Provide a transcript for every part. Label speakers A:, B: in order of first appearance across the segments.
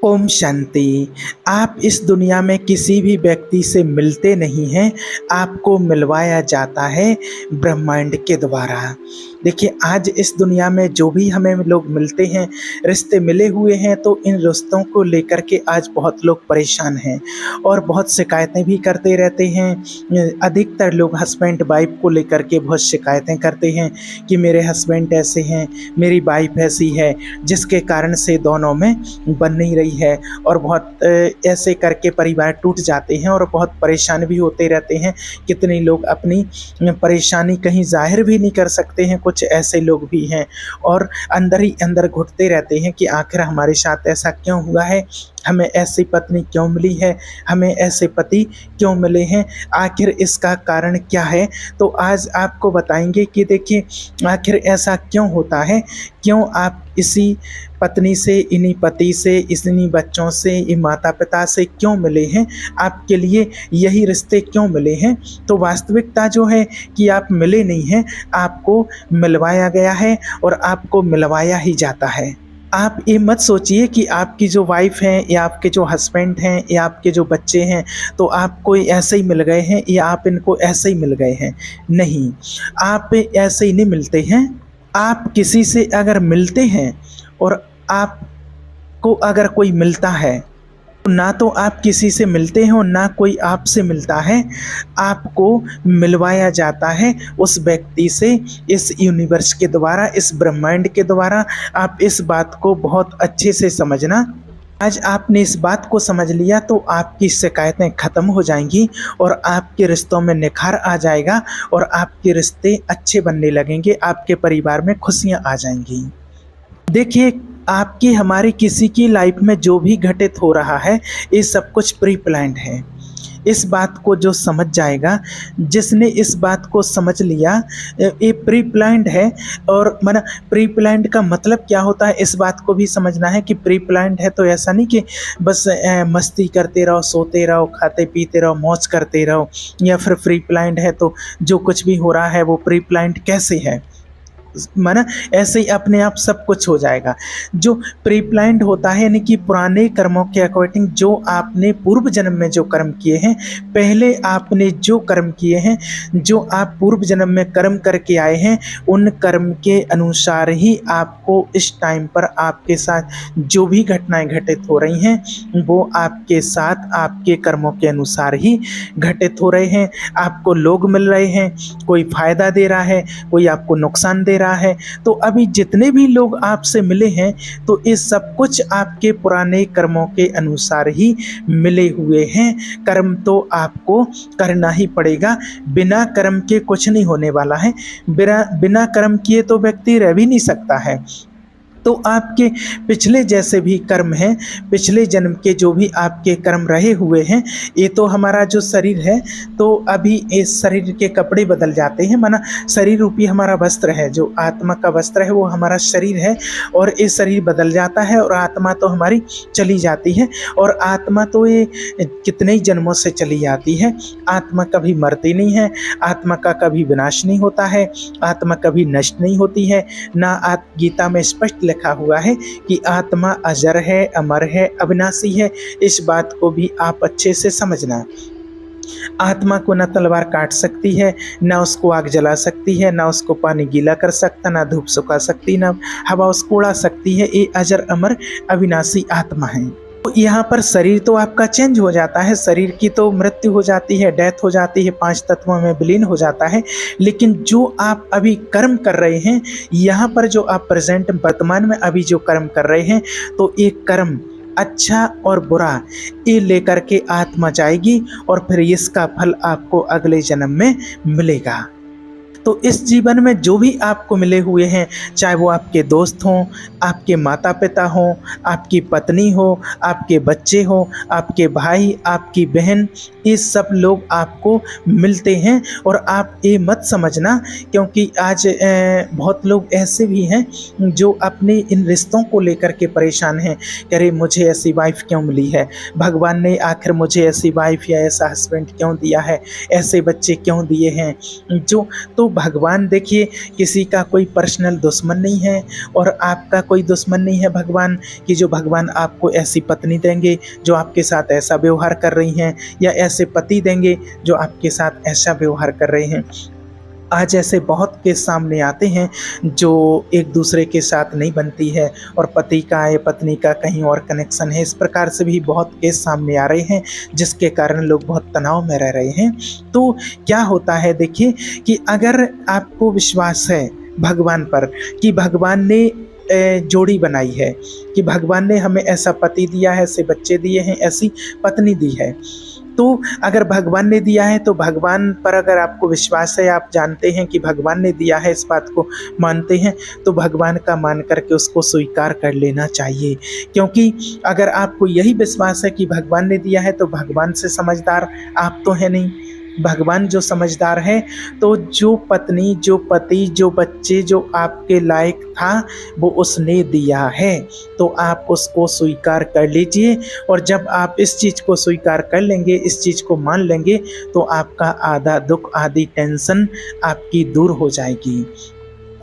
A: ओम शांति। आप इस दुनिया में किसी भी व्यक्ति से मिलते नहीं हैं, आपको मिलवाया जाता है ब्रह्मांड के द्वारा। देखिए, आज इस दुनिया में जो भी हमें लोग मिलते हैं, रिश्ते मिले हुए हैं, तो इन रिश्तों को लेकर के आज बहुत लोग परेशान हैं और बहुत शिकायतें भी करते रहते हैं। अधिकतर लोग हस्बैंड वाइफ को लेकर के बहुत शिकायतें करते हैं कि मेरे हस्बैंड ऐसे हैं, मेरी वाइफ ऐसी है, जिसके कारण से दोनों में बन नहीं रही है और बहुत ऐसे करके परिवार टूट जाते हैं और बहुत परेशान भी होते रहते हैं। कितने लोग अपनी परेशानी कहीं जाहिर भी नहीं कर सकते हैं, कुछ ऐसे लोग भी हैं और अंदर ही अंदर घुटते रहते हैं कि आखिर हमारे साथ ऐसा क्यों हुआ है, हमें ऐसी पत्नी क्यों मिली है, हमें ऐसे पति क्यों मिले हैं, आखिर इसका कारण क्या है। तो आज आपको बताएंगे कि देखिए, आखिर ऐसा क्यों होता है, क्यों आप इसी पत्नी से, इन्हीं पति से, इन्हीं बच्चों से, इन माता पिता से क्यों मिले हैं, आपके लिए यही रिश्ते क्यों मिले हैं। तो वास्तविकता जो है कि आप मिले नहीं हैं, आपको मिलवाया गया है और आपको मिलवाया ही जाता है। आप ये मत सोचिए कि आपकी जो वाइफ हैं या आपके जो हस्बैंड हैं या आपके जो बच्चे हैं तो आपको ऐसे ही मिल गए हैं या आप इनको ऐसे ही मिल गए हैं। नहीं, आप ऐसे ही नहीं मिलते हैं। आप किसी से अगर मिलते हैं और आपको अगर कोई मिलता है, ना तो आप किसी से मिलते हैं और ना कोई आपसे मिलता है, आपको मिलवाया जाता है उस व्यक्ति से, इस यूनिवर्स के द्वारा, इस ब्रह्मांड के द्वारा। आप इस बात को बहुत अच्छे से समझना। आज आपने इस बात को समझ लिया तो आपकी शिकायतें ख़त्म हो जाएंगी और आपके रिश्तों में निखार आ जाएगा और आपके रिश्ते अच्छे बनने लगेंगे, आपके परिवार में खुशियाँ आ जाएंगी। देखिए, आपकी हमारी किसी की लाइफ में जो भी घटित हो रहा है, ये सब कुछ प्री प्लान्ड है। इस बात को जो समझ जाएगा, जिसने इस बात को समझ लिया, ये प्री प्लान्ड है। और माना प्री प्लान्ड का मतलब क्या होता है, इस बात को भी समझना है कि प्री प्लान्ड है तो ऐसा नहीं कि बस मस्ती करते रहो, सोते रहो, खाते पीते रहो, मौज करते रहो, या फिर प्री प्लान्ड है तो जो कुछ भी हो रहा है वो प्री प्लान्ड कैसे है, माना ऐसे ही अपने आप सब कुछ हो जाएगा। जो प्री प्लान्ड होता है यानी कि पुराने कर्मों के अकॉर्डिंग, जो आपने पूर्व जन्म में जो कर्म किए हैं, पहले आपने जो कर्म किए हैं, जो आप पूर्व जन्म में कर्म करके आए हैं, उन कर्म के अनुसार ही आपको इस टाइम पर आपके साथ जो भी घटनाएं घटित हो रही हैं वो आपके साथ आपके कर्मों के अनुसार ही घटित हो रहे हैं। आपको लोग मिल रहे हैं, कोई फायदा दे रहा है, कोई आपको नुकसान दे रहा है। तो अभी जितने भी लोग आपसे मिले हैं तो ये सब कुछ आपके पुराने कर्मों के अनुसार ही मिले हुए हैं। कर्म तो आपको करना ही पड़ेगा, बिना कर्म के कुछ नहीं होने वाला है। बिना कर्म किए तो व्यक्ति रह भी नहीं सकता है। तो आपके पिछले जैसे भी कर्म हैं, पिछले जन्म के जो भी आपके कर्म रहे हुए हैं, ये तो हमारा जो शरीर है, तो अभी इस शरीर के कपड़े बदल जाते हैं, माना शरीर रूपी हमारा वस्त्र है, जो आत्मा का वस्त्र है वो हमारा शरीर है, और ये शरीर बदल जाता है और आत्मा तो हमारी चली जाती है। और आत्मा तो ये कितने ही जन्मों से चली जाती है। आत्मा कभी मरती नहीं है, आत्मा का कभी विनाश नहीं होता है, आत्मा कभी नष्ट नहीं होती है। ना गीता में स्पष्ट लिखा हुआ है कि आत्मा अजर है, अमर है, अविनाशी है। इस बात को भी आप अच्छे से समझना। आत्मा को न तलवार काट सकती है, ना उसको आग जला सकती है, ना उसको पानी गीला कर सकता, ना धूप सुखा सकती, ना हवा उसको उड़ा सकती है। ये अजर अमर अविनाशी आत्मा है। तो यहाँ पर शरीर तो आपका चेंज हो जाता है, शरीर की तो मृत्यु हो जाती है, डेथ हो जाती है, 5 तत्वों में विलीन हो जाता है। लेकिन जो आप अभी कर्म कर रहे हैं, यहाँ पर जो आप प्रेजेंट वर्तमान में अभी जो कर्म कर रहे हैं, तो एक कर्म अच्छा और बुरा ये लेकर के आत्मा जाएगी और फिर इसका फल आपको अगले जन्म में मिलेगा। तो इस जीवन में जो भी आपको मिले हुए हैं, चाहे वो आपके दोस्त हों, आपके माता पिता हों, आपकी पत्नी हो, आपके बच्चे हों, आपके भाई, आपकी बहन, ये सब लोग आपको मिलते हैं। और आप ये मत समझना, क्योंकि आज बहुत लोग ऐसे भी हैं जो अपने इन रिश्तों को लेकर के परेशान हैं। अरे मुझे ऐसी वाइफ क्यों मिली है, भगवान ने आखिर मुझे ऐसी वाइफ या ऐसा हस्बैंड क्यों दिया है, ऐसे बच्चे क्यों दिए हैं। जो तो भगवान देखिए किसी का कोई पर्सनल दुश्मन नहीं है और आपका कोई दुश्मन नहीं है भगवान, कि जो भगवान आपको ऐसी पत्नी देंगे जो आपके साथ ऐसा व्यवहार कर रही हैं, या ऐसे पति देंगे जो आपके साथ ऐसा व्यवहार कर रहे हैं। आज ऐसे बहुत केस सामने आते हैं जो एक दूसरे के साथ नहीं बनती है और पति का या पत्नी का कहीं और कनेक्शन है। इस प्रकार से भी बहुत केस सामने आ रहे हैं जिसके कारण लोग बहुत तनाव में रह रहे हैं। तो क्या होता है देखिए कि अगर आपको विश्वास है भगवान पर कि भगवान ने जोड़ी बनाई है, कि भगवान ने हमें ऐसा पति दिया है, ऐसे बच्चे दिए हैं, ऐसी पत्नी दी है, तो अगर भगवान ने दिया है तो भगवान पर अगर आपको विश्वास है, आप जानते हैं कि भगवान ने दिया है, इस बात को मानते हैं, तो भगवान का मान करके उसको स्वीकार कर लेना चाहिए। क्योंकि अगर आपको यही विश्वास है कि भगवान ने दिया है तो भगवान से समझदार आप तो है नहीं। भगवान जो समझदार है, तो जो पत्नी, जो पति, जो बच्चे जो आपके लायक था वो उसने दिया है, तो आप उसको स्वीकार कर लीजिए। और जब आप इस चीज़ को स्वीकार कर लेंगे, इस चीज़ को मान लेंगे, तो आपका आधा दुख, आधी टेंशन आपकी दूर हो जाएगी।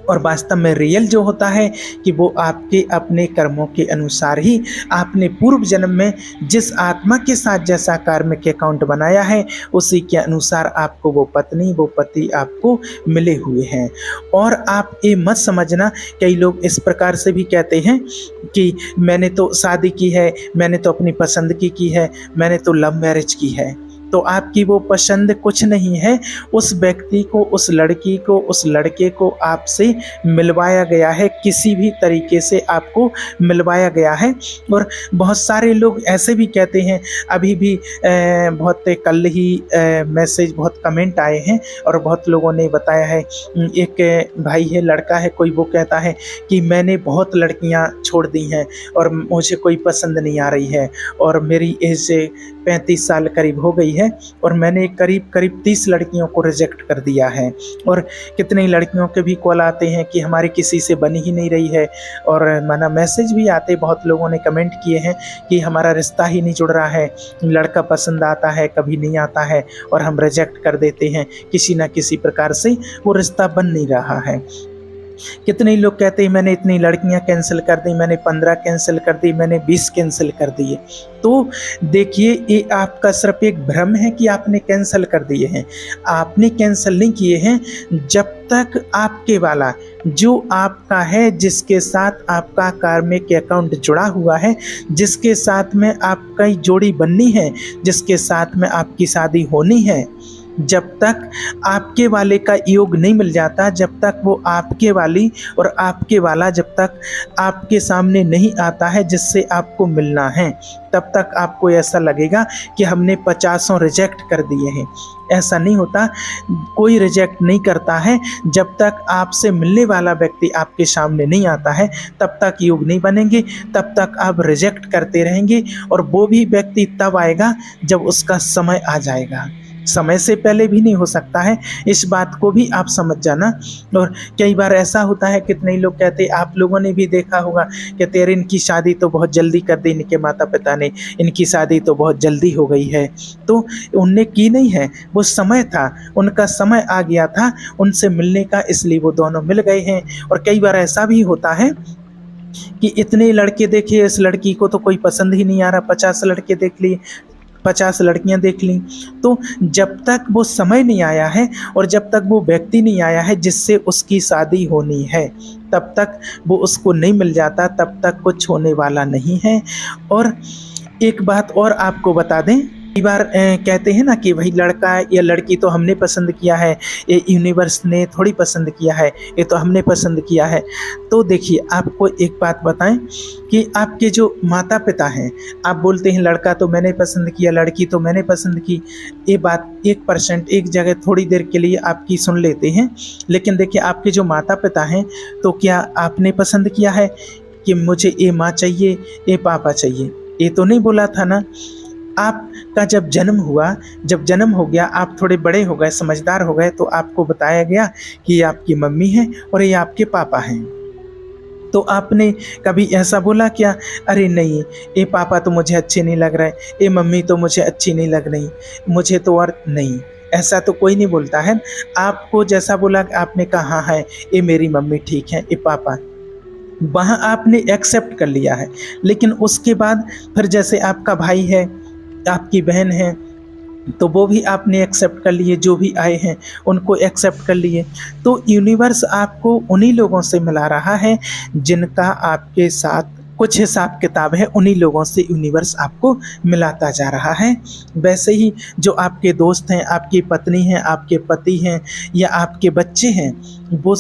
A: और वास्तव में रियल जो होता है कि वो आपके अपने कर्मों के अनुसार ही, आपने पूर्व जन्म में जिस आत्मा के साथ जैसा कार्मिक अकाउंट बनाया है उसी के अनुसार आपको वो पत्नी, वो पति आपको मिले हुए हैं। और आप ये मत समझना, कई लोग इस प्रकार से भी कहते हैं कि मैंने तो शादी की है, मैंने तो अपनी पसंद की है, मैंने तो लव मैरिज की है। तो आपकी वो पसंद कुछ नहीं है, उस व्यक्ति को, उस लड़की को, उस लड़के को आपसे मिलवाया गया है, किसी भी तरीके से आपको मिलवाया गया है। और बहुत सारे लोग ऐसे भी कहते हैं, अभी भी बहुत कल ही मैसेज, बहुत कमेंट आए हैं और बहुत लोगों ने बताया है। एक भाई है, लड़का है कोई, वो कहता है कि मैंने बहुत लड़कियां छोड़ दी हैं और मुझे कोई पसंद नहीं आ रही है, और मेरी एज 35 साल करीब हो गई है और मैंने करीब 30 लड़कियों को रिजेक्ट कर दिया है। और कितनी लड़कियों के भी कॉल आते हैं कि हमारी किसी से बनी ही नहीं रही है, और माना मैसेज भी आते, बहुत लोगों ने कमेंट किए हैं कि हमारा रिश्ता ही नहीं जुड़ रहा है, लड़का पसंद आता है, कभी नहीं आता है और हम रिजेक्ट कर देते हैं, किसी ना किसी प्रकार से वो रिश्ता बन नहीं रहा है। कितने लोग कहते हैं मैंने इतनी लड़कियां कैंसिल कर दी, मैंने 15 कैंसिल कर दी, मैंने 20 कैंसिल कर दिए। तो देखिए, ये आपका सिर्फ एक भ्रम है कि आपने कैंसिल कर दिए हैं। आपने कैंसिल नहीं किए हैं जब तक आपके वाला जो आपका है, जिसके साथ आपका कार्मिक अकाउंट जुड़ा हुआ है, जिसके साथ में आपका जोड़ी बननी है, जिसके साथ में आपकी शादी होनी है, जब तक आपके वाले का योग नहीं मिल जाता, जब तक वो आपके वाली और आपके वाला जब तक आपके सामने नहीं आता है जिससे आपको मिलना है, तब तक आपको ऐसा लगेगा कि हमने 50 रिजेक्ट कर दिए हैं। ऐसा नहीं होता, कोई रिजेक्ट नहीं करता है। जब तक आपसे मिलने वाला व्यक्ति आपके सामने नहीं आता है तब तक योग नहीं बनेंगे, तब तक आप रिजेक्ट करते रहेंगे। और वो भी व्यक्ति तब आएगा जब उसका समय आ जाएगा, समय से पहले भी नहीं हो सकता है, इस बात को भी आप समझ जाना। और कई बार ऐसा होता है, कितने लोग कहते, आप लोगों ने भी देखा होगा, कहते यार इनकी शादी तो बहुत जल्दी कर दी इनके माता पिता ने, इनकी शादी तो बहुत जल्दी हो गई है। तो उनने की नहीं है, वो समय था, उनका समय आ गया था उनसे मिलने का, इसलिए वो दोनों मिल गए हैं। और कई बार ऐसा भी होता है कि इतने लड़के देखे, इस लड़की को तो कोई पसंद ही नहीं आ रहा, 50 लड़के देख लिए, 50 लड़कियां देख लीं। तो जब तक वो समय नहीं आया है और जब तक वो व्यक्ति नहीं आया है जिससे उसकी शादी होनी है, तब तक वो उसको नहीं मिल जाता, तब तक कुछ होने वाला नहीं है। और एक बात और आपको बता दें, कई बार कहते हैं ना कि भाई लड़का या लड़की तो हमने पसंद किया है, ये यूनिवर्स ने थोड़ी पसंद किया है, ये तो हमने पसंद किया है। तो देखिए, आपको एक बात बताएं कि आपके जो माता पिता हैं, आप बोलते हैं लड़का तो मैंने पसंद किया, लड़की तो मैंने पसंद की, ये बात 1% एक जगह थोड़ी देर के लिए आपकी सुन लेते हैं। लेकिन देखिए, आपके जो माता पिता हैं, तो क्या आपने पसंद किया है कि मुझे ये माँ चाहिए, ये पापा चाहिए? ये तो नहीं बोला था ना। आपका जब जन्म हुआ, जब जन्म हो गया, आप थोड़े बड़े हो गए, समझदार हो गए, तो आपको बताया गया कि ये आपकी मम्मी है और ये आपके पापा हैं। तो आपने कभी ऐसा बोला क्या, अरे नहीं, ये पापा तो मुझे अच्छे नहीं लग रहे, ये मम्मी तो मुझे अच्छी नहीं लग रही, मुझे तो और नहीं, ऐसा तो कोई नहीं बोलता है। आपको जैसा बोला आपने कहा हाँ है, ये मेरी मम्मी ठीक है, ये पापा, वहाँ आपने एक्सेप्ट कर लिया है। लेकिन उसके बाद फिर जैसे आपका भाई है, आपकी बहन है, तो वो भी आपने एक्सेप्ट कर लिए, जो भी आए हैं उनको एक्सेप्ट कर लिए। तो यूनिवर्स आपको उन्हीं लोगों से मिला रहा है जिनका आपके साथ कुछ हिसाब किताब है, उन्हीं लोगों से यूनिवर्स आपको मिलाता जा रहा है। वैसे ही जो आपके दोस्त हैं, आपकी पत्नी हैं, आपके पति हैं या आपके बच्चे हैं, वो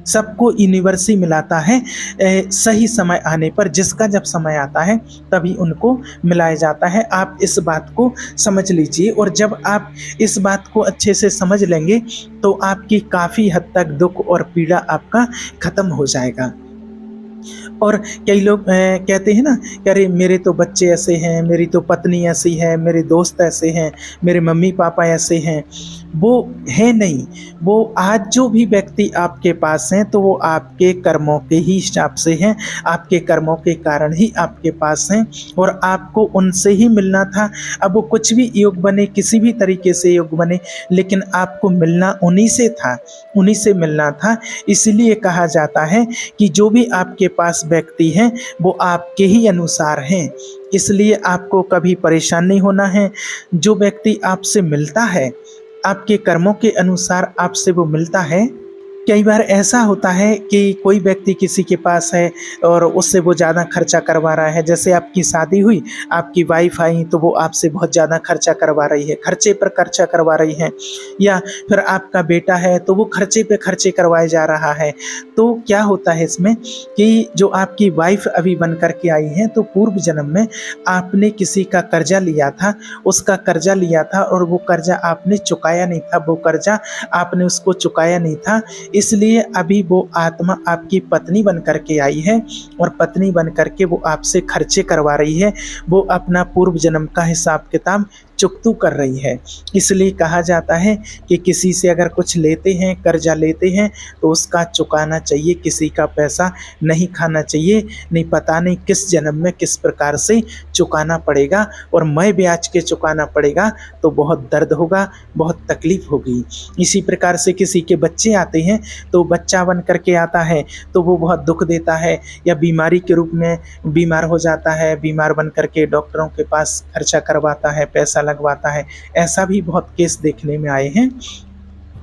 A: सबको यूनिवर्स ही मिलाता है सही समय आने पर। जिसका जब समय आता है तभी उनको मिलाया जाता है। आप इस बात को समझ लीजिए, और जब आप इस बात को अच्छे से समझ लेंगे तो आपकी काफ़ी हद तक दुख और पीड़ा आपका ख़त्म हो जाएगा। और कई लोग कहते हैं ना कि अरे मेरे तो बच्चे ऐसे हैं, मेरी तो पत्नी ऐसी है, मेरे दोस्त ऐसे हैं, मेरे मम्मी पापा ऐसे हैं। वो है नहीं। वो आज जो भी व्यक्ति आपके पास हैं तो वो आपके कर्मों के ही हिसाब से हैं, आपके कर्मों के कारण ही आपके पास हैं, और आपको उनसे ही मिलना था। अब वो कुछ भी योग बने, किसी भी तरीके से योग बने, लेकिन आपको मिलना उन्हीं से था, उन्हीं से मिलना था। इसलिए कहा जाता है कि जो भी आपके पास व्यक्ति हैं वो आपके ही अनुसार हैं, इसलिए आपको कभी परेशान नहीं होना है। जो व्यक्ति आपसे मिलता है, आपके कर्मों के अनुसार आपसे वो मिलता है। कई बार ऐसा होता है कि कोई व्यक्ति किसी के पास है और उससे वो ज़्यादा खर्चा करवा रहा है। जैसे आपकी शादी हुई, आपकी वाइफ आई तो वो आपसे बहुत ज़्यादा खर्चा करवा रही है, खर्चे पर खर्चा करवा रही है। या फिर आपका बेटा है तो वो खर्चे पे खर्चे करवाए जा रहा है। तो क्या होता है इसमें कि जो आपकी वाइफ अभी बन कर के आई है, तो पूर्व जन्म में आपने किसी का कर्जा लिया था, उसका कर्जा लिया था और वो कर्जा आपने चुकाया नहीं था, वो कर्जा आपने उसको चुकाया नहीं था। इसलिए अभी वो आत्मा आपकी पत्नी बन कर के आई है और पत्नी बन कर के वो आपसे खर्चे करवा रही है। वो अपना पूर्व जन्म का हिसाब किताब चुकतू कर रही है। इसलिए कहा जाता है कि किसी से अगर कुछ लेते हैं, कर्जा लेते हैं, तो उसका चुकाना चाहिए, किसी का पैसा नहीं खाना चाहिए। नहीं पता नहीं किस जन्म में किस प्रकार से चुकाना पड़ेगा, और मैं ब्याज के चुकाना पड़ेगा तो बहुत दर्द होगा, बहुत तकलीफ होगी। इसी प्रकार से किसी के बच्चे आते हैं तो बच्चा बन करके आता है तो वो बहुत दुख देता है, या बीमारी के रूप में बीमार हो जाता है, बीमार बन करके डॉक्टरों के पास खर्चा करवाता है, पैसा लगवाता है। ऐसा भी बहुत केस देखने में आए हैं।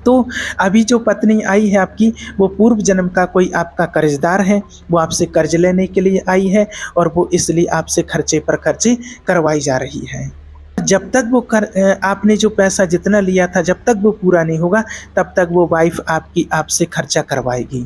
A: तो अभी जो पत्नी आई है आपकी, वो पूर्व जन्म का कोई आपका कर्जदार है, वो आपसे कर्ज लेने के लिए आई है और वो इसलिए आपसे खर्चे पर खर्चे करवाई जा रही है। जब तक वो आपने जो पैसा जितना लिया था, जब तक वो पूरा नहीं होगा तब तक वो वाइफ आपकी आपसे खर्चा करवाएगी।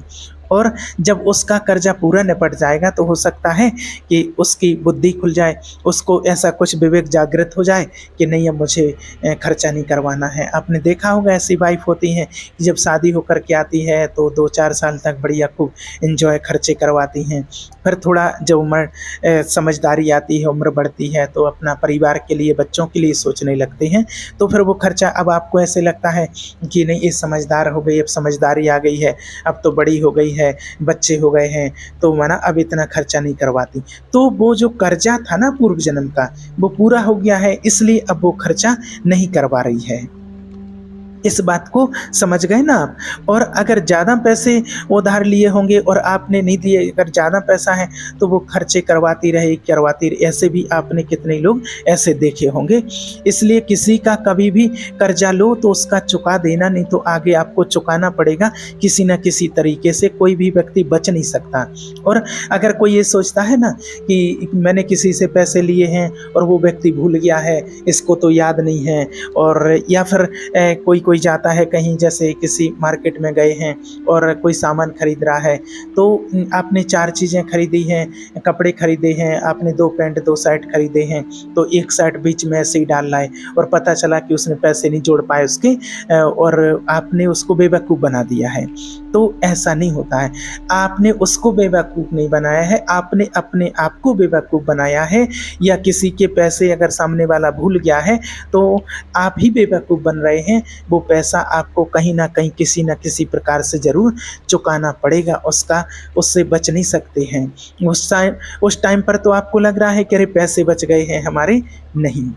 A: और जब उसका कर्जा पूरा निपट जाएगा तो हो सकता है कि उसकी बुद्धि खुल जाए, उसको ऐसा कुछ विवेक जागृत हो जाए कि नहीं अब मुझे खर्चा नहीं करवाना है। आपने देखा होगा ऐसी वाइफ होती हैं कि जब शादी होकर के आती है तो 2-4 साल तक बढ़िया खूब एंजॉय खर्चे करवाती हैं। फिर थोड़ा जब उम्र समझदारी आती है, उम्र बढ़ती है, तो अपना परिवार के लिए, बच्चों के लिए सोचने लगते हैं। तो फिर वो खर्चा अब आपको ऐसे लगता है कि नहीं ये समझदार हो गई, अब समझदारी आ गई है, अब तो बड़ी हो गई है, बच्चे हो गए हैं, तो माना अब इतना खर्चा नहीं करवाती। तो वो जो कर्जा था ना पूर्व जन्म का, वो पूरा हो गया है, इसलिए अब वो खर्चा नहीं करवा रही है। इस बात को समझ गए ना आप। और अगर ज़्यादा पैसे उधार लिए होंगे और आपने नहीं दिए, अगर ज़्यादा पैसा है तो वो खर्चे करवाती रहे, ऐसे भी आपने कितने लोग ऐसे देखे होंगे। इसलिए किसी का कभी भी कर्जा लो तो उसका चुका देना, नहीं तो आगे आपको चुकाना पड़ेगा किसी न किसी तरीके से। कोई भी व्यक्ति बच नहीं सकता। और अगर कोई ये सोचता है ना कि मैंने किसी से पैसे लिए हैं और वो व्यक्ति भूल गया है, इसको तो याद नहीं है, और या फिर कोई जाता है कहीं, जैसे किसी मार्केट में गए हैं और कोई सामान खरीद रहा है, तो आपने 4 चीज़ें खरीदी हैं, कपड़े खरीदे हैं, आपने 2 पैंट 2 शर्ट खरीदे हैं, तो एक शर्ट बीच में ऐसे ही डाल लाए और पता चला कि उसने पैसे नहीं जोड़ पाए उसके, और आपने उसको बेवकूफ़ बना दिया है। तो ऐसा नहीं होता है। आपने उसको बेवकूफ़ नहीं बनाया है, आपने अपने आप को बेवकूफ़ बनाया है। या किसी के पैसे अगर सामने वाला भूल गया है तो आप ही बेवकूफ़ बन रहे हैं। वो पैसा आपको कहीं ना कहीं किसी न किसी प्रकार से ज़रूर चुकाना पड़ेगा, उससे बच नहीं सकते हैं। उस टाइम पर तो आपको लग रहा है कि अरे पैसे बच गए हैं हमारे, नहीं।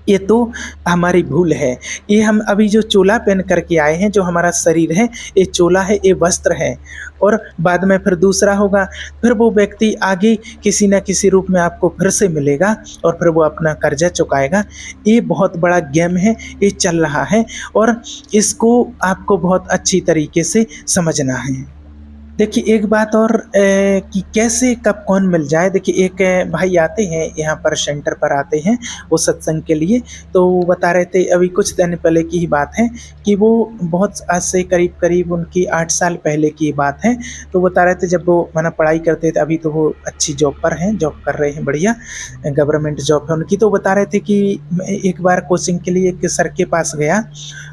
A: ये तो हमारी भूल है। ये हम अभी जो चोला पहन करके आए हैं, जो हमारा शरीर है, ये चोला है, ये वस्त्र है, और बाद में फिर दूसरा होगा। फिर वो व्यक्ति आगे किसी न किसी रूप में आपको फिर से मिलेगा और फिर वो अपना कर्जा चुकाएगा। ये बहुत बड़ा गेम है, ये चल रहा है और इसको आपको बहुत अच्छी तरीके से समझना है। देखिए एक बात और कि कैसे कब कौन मिल जाए। देखिए एक भाई आते हैं यहाँ पर, सेंटर पर आते हैं वो सत्संग के लिए। तो वो बता रहे थे, अभी कुछ दिन पहले की ही बात है कि वो बहुत आज से करीब करीब उनकी 8 साल पहले की बात है। तो बता रहे थे जब वो माना पढ़ाई करते थे, अभी तो वो अच्छी जॉब पर हैं, जॉब कर रहे हैं, बढ़िया गवर्नमेंट जॉब है उनकी। तो बता रहे थे कि एक बार कोचिंग के लिए एक सर के पास गया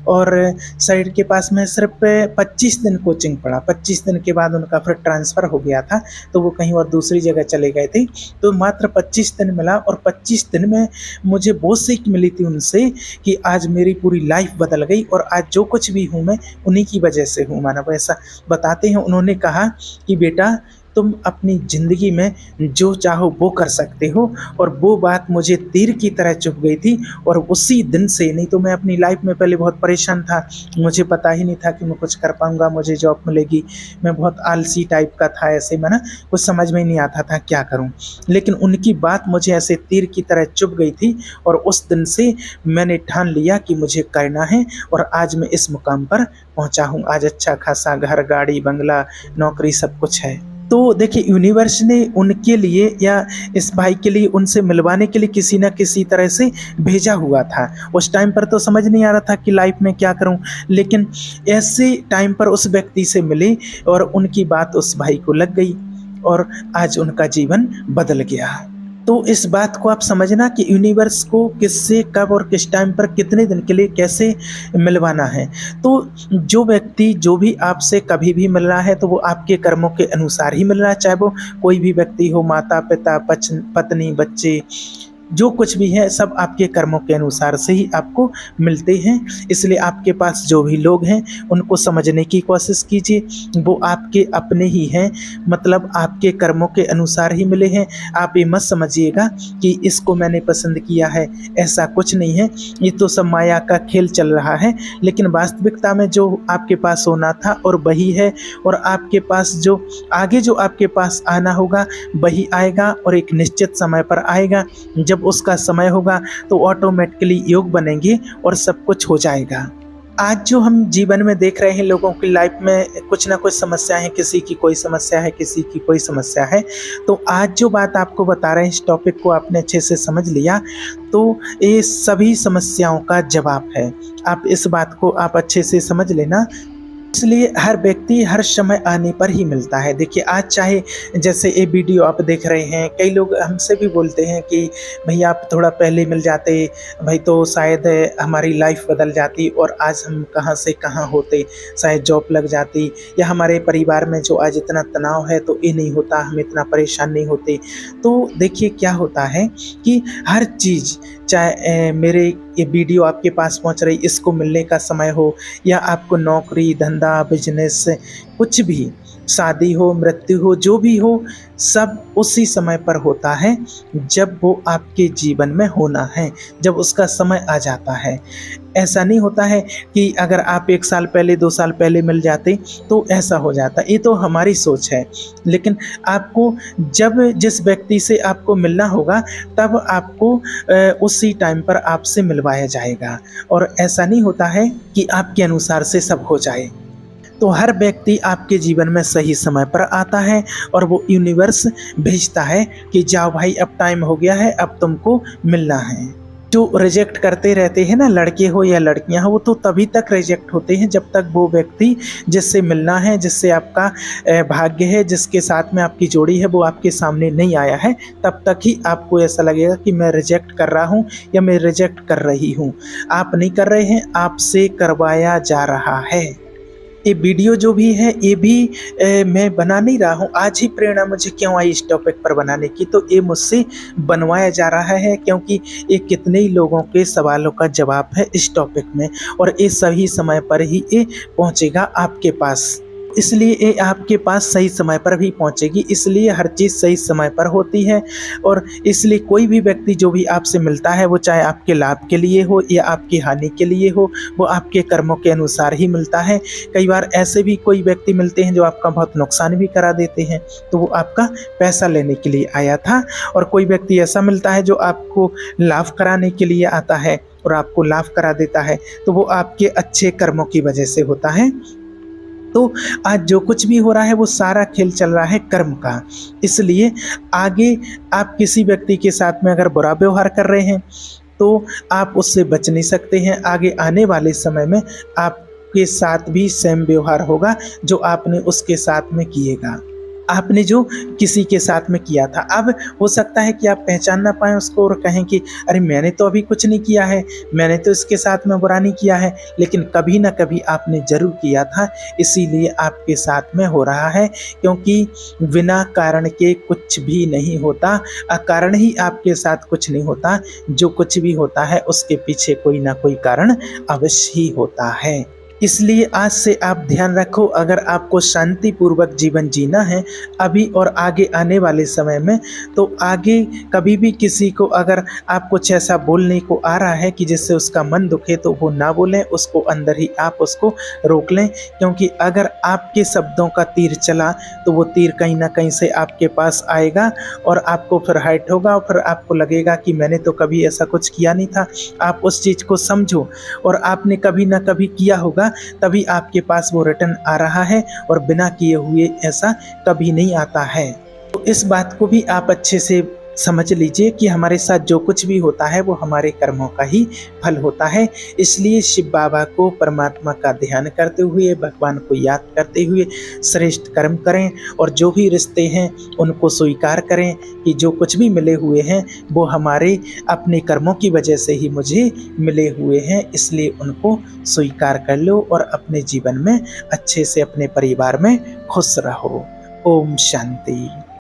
A: और सर के पास में सिर्फ 25 दिन कोचिंग पढ़ा। 25 दिन के बाद उनका फिर ट्रांसफ़र हो गया था, तो वो कहीं और दूसरी जगह चले गए थे। तो मात्र 25 दिन मिला और 25 दिन में मुझे वो सीख मिली थी उनसे कि आज मेरी पूरी लाइफ बदल गई और आज जो कुछ भी हूँ मैं उन्हीं की वजह से हूँ। माना वो ऐसा बताते हैं। उन्होंने कहा कि बेटा तुम अपनी ज़िंदगी में जो चाहो वो कर सकते हो, और वो बात मुझे तीर की तरह चुभ गई थी। और उसी दिन से, नहीं तो मैं अपनी लाइफ में पहले बहुत परेशान था, मुझे पता ही नहीं था कि मैं कुछ कर पाऊँगा, मुझे जॉब मिलेगी। मैं बहुत आलसी टाइप का था, ऐसे में ना कुछ समझ में नहीं आता था क्या करूँ। लेकिन उनकी बात मुझे ऐसे तीर की तरह चुभ गई थी और उस दिन से मैंने ठान लिया कि मुझे करना है, और आज मैं इस मुकाम पर पहुँचा हूँ। आज अच्छा खासा घर, गाड़ी, बंगला, नौकरी सब कुछ है। तो देखिए यूनिवर्स ने उनके लिए या इस भाई के लिए उनसे मिलवाने के लिए किसी न किसी तरह से भेजा हुआ था। उस टाइम पर तो समझ नहीं आ रहा था कि लाइफ में क्या करूं, लेकिन ऐसे टाइम पर उस व्यक्ति से मिले और उनकी बात उस भाई को लग गई और आज उनका जीवन बदल गया। तो इस बात को आप समझना कि यूनिवर्स को किससे कब और किस टाइम पर कितने दिन के लिए कैसे मिलवाना है। तो जो व्यक्ति जो भी आपसे कभी भी मिल रहा है तो वो आपके कर्मों के अनुसार ही मिल रहा है, चाहे वो कोई भी व्यक्ति हो, माता पिता, पत्नी, बच्चे, जो कुछ भी है सब आपके कर्मों के अनुसार से ही आपको मिलते हैं। इसलिए आपके पास जो भी लोग हैं उनको समझने की कोशिश कीजिए, वो आपके अपने ही हैं, मतलब आपके कर्मों के अनुसार ही मिले हैं। आप ये मत समझिएगा कि इसको मैंने पसंद किया है, ऐसा कुछ नहीं है। ये तो सब माया का खेल चल रहा है, लेकिन वास्तविकता में जो आपके पास होना था और वही है, और आपके पास जो आगे जो आपके पास आना होगा वही आएगा और एक निश्चित समय पर आएगा। जब उसका समय होगा तो ऑटोमेटिकली योग बनेंगे और सब कुछ हो जाएगा। आज जो हम जीवन में देख रहे हैं, लोगों की लाइफ में कुछ ना कुछ समस्या है, किसी की कोई समस्या है, किसी की कोई समस्या है। तो आज जो बात आपको बता रहे हैं, इस टॉपिक को आपने अच्छे से समझ लिया तो ये सभी समस्याओं का जवाब है। आप इस बात को आप अच्छे से समझ लेना। इसलिए हर व्यक्ति हर समय आने पर ही मिलता है। देखिए आज चाहे जैसे ये वीडियो आप देख रहे हैं, कई लोग हमसे भी बोलते हैं कि भैया आप थोड़ा पहले मिल जाते भाई तो शायद हमारी लाइफ बदल जाती और आज हम कहाँ से कहाँ होते, शायद जॉब लग जाती, या हमारे परिवार में जो आज इतना तनाव है तो ये नहीं होता, हम इतना परेशान नहीं होते। तो देखिए क्या होता है कि हर चीज़, चाहे मेरे ये वीडियो आपके पास पहुंच रही, इसको मिलने का समय हो, या आपको नौकरी, धंधा, बिजनेस, कुछ भी, शादी हो, मृत्यु हो, जो भी हो, सब उसी समय पर होता है जब वो आपके जीवन में होना है, जब उसका समय आ जाता है। ऐसा नहीं होता है कि अगर आप 1 साल पहले, 2 साल पहले मिल जाते तो ऐसा हो जाता। ये तो हमारी सोच है, लेकिन आपको जब जिस व्यक्ति से आपको मिलना होगा तब आपको उसी टाइम पर आपसे मिलवाया जाएगा, और ऐसा नहीं होता है कि आपके अनुसार से सब हो जाए। तो हर व्यक्ति आपके जीवन में सही समय पर आता है और वो यूनिवर्स भेजता है कि जाओ भाई अब टाइम हो गया है, अब तुमको मिलना है। जो रिजेक्ट करते रहते हैं ना, लड़के हो या लड़कियां हो, वो तो तभी तक रिजेक्ट होते हैं जब तक वो व्यक्ति जिससे मिलना है, जिससे आपका भाग्य है, जिसके साथ में आपकी जोड़ी है, वो आपके सामने नहीं आया है। तब तक ही आपको ऐसा लगेगा कि मैं रिजेक्ट कर रहा हूँ या मैं रिजेक्ट कर रही हूँ। आप नहीं कर रहे हैं, आपसे करवाया जा रहा है। ये वीडियो जो भी है ये भी मैं बना नहीं रहा हूँ, आज ही प्रेरणा मुझे क्यों आई इस टॉपिक पर बनाने की, तो ये मुझसे बनवाया जा रहा है क्योंकि ये कितने ही लोगों के सवालों का जवाब है इस टॉपिक में, और ये सही समय पर ही ये पहुँचेगा आपके पास। इसलिए ये आपके पास सही समय पर भी पहुँचेगी। इसलिए हर चीज़ सही समय पर होती है और इसलिए कोई भी व्यक्ति जो भी आपसे मिलता है वो चाहे आपके लाभ के लिए हो या आपकी हानि के लिए हो, वो आपके कर्मों के अनुसार ही मिलता है। कई बार ऐसे भी कोई व्यक्ति मिलते हैं जो आपका बहुत नुकसान भी करा देते हैं, तो वो आपका पैसा लेने के लिए आया था। और कोई व्यक्ति ऐसा मिलता है जो आपको लाभ कराने के लिए आता है और आपको लाभ करा देता है, तो वो आपके अच्छे कर्मों की वजह से होता है। तो आज जो कुछ भी हो रहा है वो सारा खेल चल रहा है कर्म का। इसलिए आगे आप किसी व्यक्ति के साथ में अगर बुरा व्यवहार कर रहे हैं तो आप उससे बच नहीं सकते हैं। आगे आने वाले समय में आपके साथ भी सेम व्यवहार होगा जो आपने उसके साथ में किएगा, आपने जो किसी के साथ में किया था। अब हो सकता है कि आप पहचान ना पाएँ उसको और कहें कि अरे मैंने तो अभी कुछ नहीं किया है, मैंने तो इसके साथ में बुरा नहीं किया है, लेकिन कभी ना कभी आपने ज़रूर किया था, इसीलिए आपके साथ में हो रहा है। क्योंकि बिना कारण के कुछ भी नहीं होता, अकारण ही आपके साथ कुछ नहीं होता। जो कुछ भी होता है उसके पीछे कोई ना कोई कारण अवश्य ही होता है। इसलिए आज से आप ध्यान रखो, अगर आपको शांतिपूर्वक जीवन जीना है अभी और आगे आने वाले समय में, तो आगे कभी भी किसी को अगर आप कुछ ऐसा बोलने को आ रहा है कि जिससे उसका मन दुखे, तो वो ना बोलें, उसको अंदर ही आप उसको रोक लें। क्योंकि अगर आपके शब्दों का तीर चला तो वो तीर कहीं ना कहीं से आपके पास आएगा और आपको फिर हर्ट होगा और फिर आपको लगेगा कि मैंने तो कभी ऐसा कुछ किया नहीं था। आप उस चीज़ को समझो, और आपने कभी ना कभी किया होगा, तभी आपके पास वो रिटर्न आ रहा है, और बिना किए हुए ऐसा कभी नहीं आता है। तो इस बात को भी आप अच्छे से समझ लीजिए कि हमारे साथ जो कुछ भी होता है वो हमारे कर्मों का ही फल होता है। इसलिए शिव बाबा को, परमात्मा का ध्यान करते हुए, भगवान को याद करते हुए श्रेष्ठ कर्म करें और जो भी रिश्ते हैं उनको स्वीकार करें कि जो कुछ भी मिले हुए हैं वो हमारे अपने कर्मों की वजह से ही मुझे मिले हुए हैं। इसलिए उनको स्वीकार कर लो और अपने जीवन में अच्छे से अपने परिवार में खुश रहो। ओम शांति।